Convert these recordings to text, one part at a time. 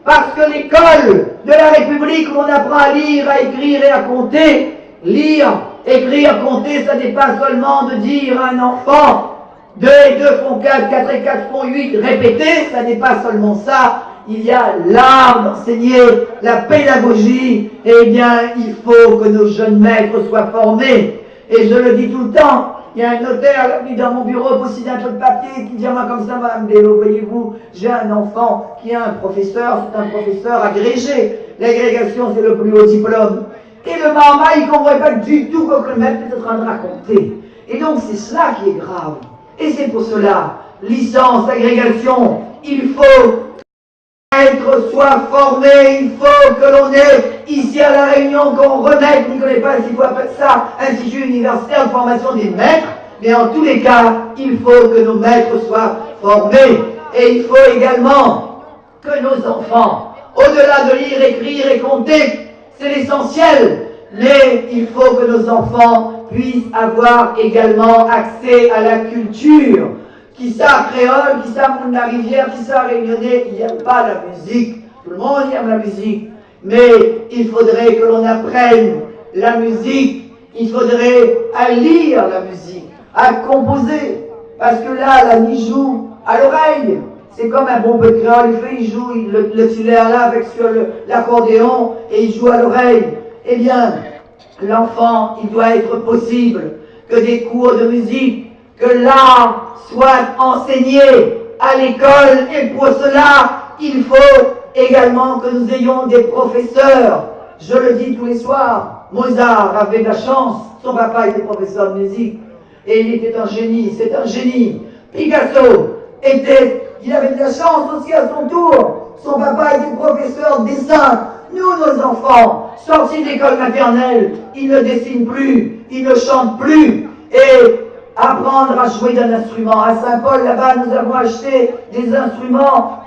parce que l'école de la République où on apprend à lire, à écrire et à compter, lire, écrire, compter, ça n'est pas seulement de dire à un enfant 2 et 2 font 4, 4 et 4 font 8, répéter, ça n'est pas seulement ça. Il y a l'art d'enseigner, la pédagogie, et bien il faut que nos jeunes maîtres soient formés. Et je le dis tout le temps, il y a un notaire qui dans mon bureau possède un peu de papier qui dit à moi comme ça, Madame Bello, voyez-vous, j'ai un enfant qui a un professeur, c'est un professeur agrégé. L'agrégation c'est le plus haut diplôme. Et le maman, il ne comprend pas du tout ce que le maître est en train de raconter. Et donc c'est cela qui est grave. Et c'est pour cela, licence, agrégation, il faut être soit formé, il faut que l'on ait ici à La Réunion, qu'on remette, je ne connais pas s'il faut appeler ça, Institut universitaire de formation des maîtres, mais en tous les cas, il faut que nos maîtres soient formés. Et il faut également que nos enfants, au-delà de lire, écrire et compter, c'est l'essentiel, mais il faut que nos enfants puissent avoir également accès à la culture. Qui ça créole, qui ça moun la rivière, qui ça réunionnais, il n'aime pas la musique. Tout le monde aime la musique. Mais il faudrait que l'on apprenne la musique. Il faudrait à lire la musique, à composer. Parce que là, il joue à l'oreille. C'est comme un bon peu de créole, il joue le tulaire là avec sur l'accordéon et il joue à l'oreille. Eh bien, l'enfant, il doit être possible que des cours de musique, que l'art soit enseigné à l'école, et pour cela, il faut également que nous ayons des professeurs. Je le dis tous les soirs, Mozart avait de la chance, son papa était professeur de musique, et il était un génie, c'est un génie. Picasso il avait de la chance aussi à son tour, son papa était professeur de dessin. Nous, nos enfants, sortis de l'école maternelle, ils ne dessinent plus, ils ne chantent plus, et apprendre à jouer d'un instrument. À Saint-Paul, là-bas, nous avons acheté des instruments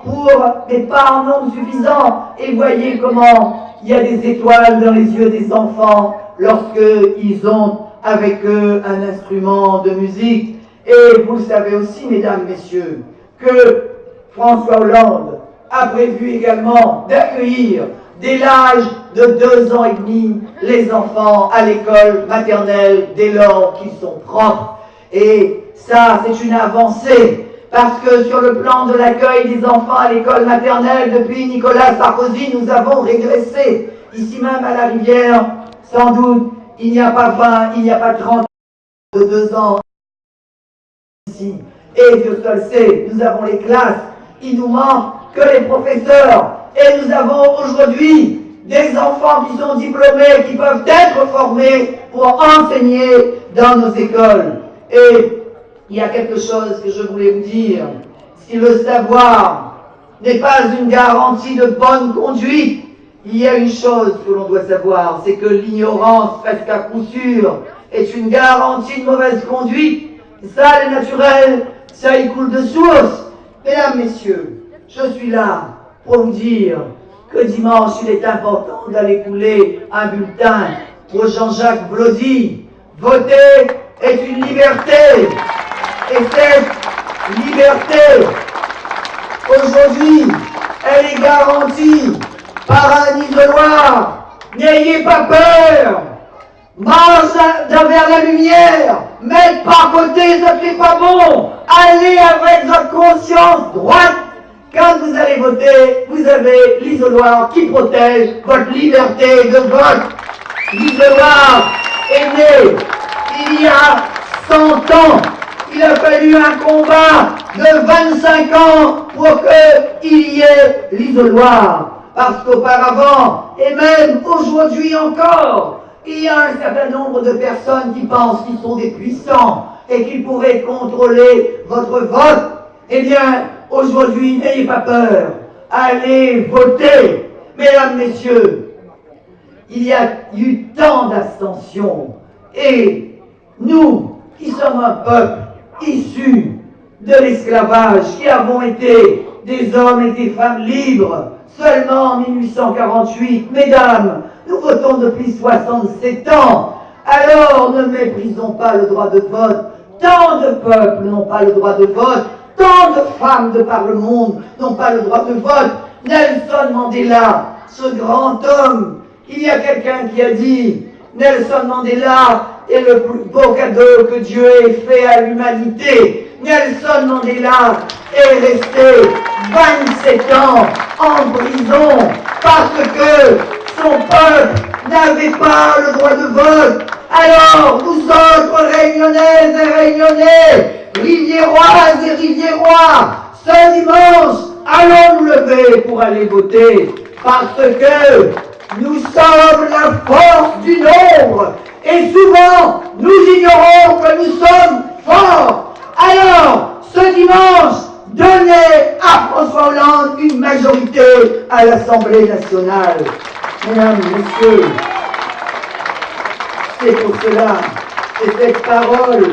mais pas en nombre suffisant. Et voyez comment il y a des étoiles dans les yeux des enfants lorsqu'ils ont avec eux un instrument de musique. Et vous savez aussi, mesdames, messieurs, que François Hollande a prévu également d'accueillir dès l'âge de 2 ans et demi les enfants à l'école maternelle dès lors qu'ils sont propres. Et ça, c'est une avancée, parce que sur le plan de l'accueil des enfants à l'école maternelle, depuis Nicolas Sarkozy, nous avons régressé. Ici même à La Rivière, sans doute, il n'y a pas 20, il n'y a pas 30 de 2 ans ici. Et Dieu seul sait, nous avons les classes, il nous manque que les professeurs. Et nous avons aujourd'hui des enfants qui sont diplômés, qui peuvent être formés pour enseigner dans nos écoles. Et il y a quelque chose que je voulais vous dire. Si le savoir n'est pas une garantie de bonne conduite, il y a une chose que l'on doit savoir, c'est que l'ignorance, presque à coup sûr, est une garantie de mauvaise conduite. Ça, c'est naturel, ça y coule de source. Mesdames, messieurs, je suis là pour vous dire que dimanche, il est important d'aller couler un bulletin pour Jean-Jacques Blody. Voter est une liberté. Et cette liberté, aujourd'hui, elle est garantie par un isoloir. N'ayez pas peur. Marche vers la lumière. Mettre par côté, ça fait pas bon. Allez avec votre conscience droite. Quand vous allez voter, vous avez l'isoloir qui protège votre liberté de vote. L'isoloir est né il y a 100 ans. Il a fallu un combat de 25 ans pour qu'il y ait l'isoloir. Parce qu'auparavant, et même aujourd'hui encore, il y a un certain nombre de personnes qui pensent qu'ils sont des puissants et qu'ils pourraient contrôler votre vote. Eh bien, aujourd'hui, n'ayez pas peur. Allez voter. Mesdames, messieurs, il y a eu tant d'abstention. Et nous, qui sommes un peuple issu de l'esclavage, qui avons été des hommes et des femmes libres, seulement en 1848, mesdames, nous votons depuis 67 ans. Alors ne méprisons pas le droit de vote. Tant de peuples n'ont pas le droit de vote. Tant de femmes de par le monde n'ont pas le droit de vote. Nelson Mandela, ce grand homme. Il y a quelqu'un qui a dit, Nelson Mandela est le plus beau cadeau que Dieu ait fait à l'humanité. Nelson Mandela est resté 27 ans en prison parce que son peuple n'avait pas le droit de vote. Alors, nous autres Réunionnaises et Réunionnais, Riviéroises et Riviérois, ce dimanche, allons nous lever pour aller voter parce que nous sommes la force du nombre et souvent nous ignorons que nous sommes forts. Alors, ce dimanche, donnez à François Hollande une majorité à l'Assemblée nationale. Mesdames, Messieurs, c'est pour cela, c'est cette parole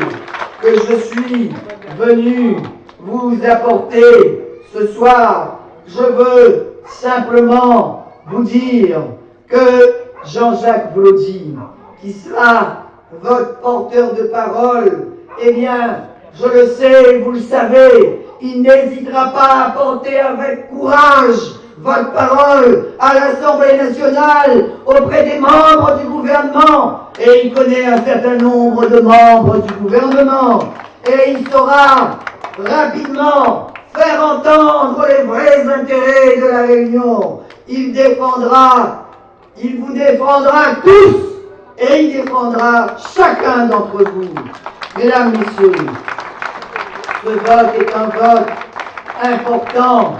que je suis venu vous apporter ce soir. Je veux simplement vous dire que Jean-Jacques Vlaudi, qui sera votre porteur de parole, eh bien, je le sais, vous le savez, il n'hésitera pas à porter avec courage votre parole à l'Assemblée nationale auprès des membres du gouvernement. Et il connaît un certain nombre de membres du gouvernement. Et il saura rapidement faire entendre les vrais intérêts de la Réunion. Il vous défendra tous et il défendra chacun d'entre vous. Mesdames, Messieurs, ce vote est un vote important.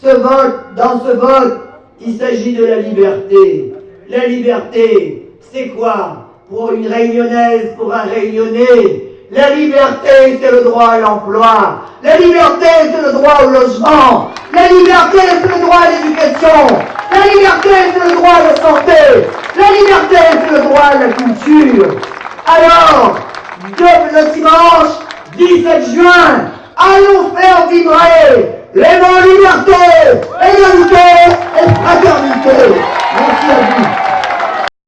Dans ce vote, il s'agit de la liberté. La liberté, c'est quoi? Pour une Réunionnaise, pour un Réunionnais, la liberté, c'est le droit à l'emploi. La liberté, c'est le droit au logement. La liberté, c'est le droit à l'éducation. La liberté, c'est le droit à la santé. La liberté, c'est le droit à la culture. Alors, le dimanche 17 juin, allons faire vibrer les mots liberté, égalité,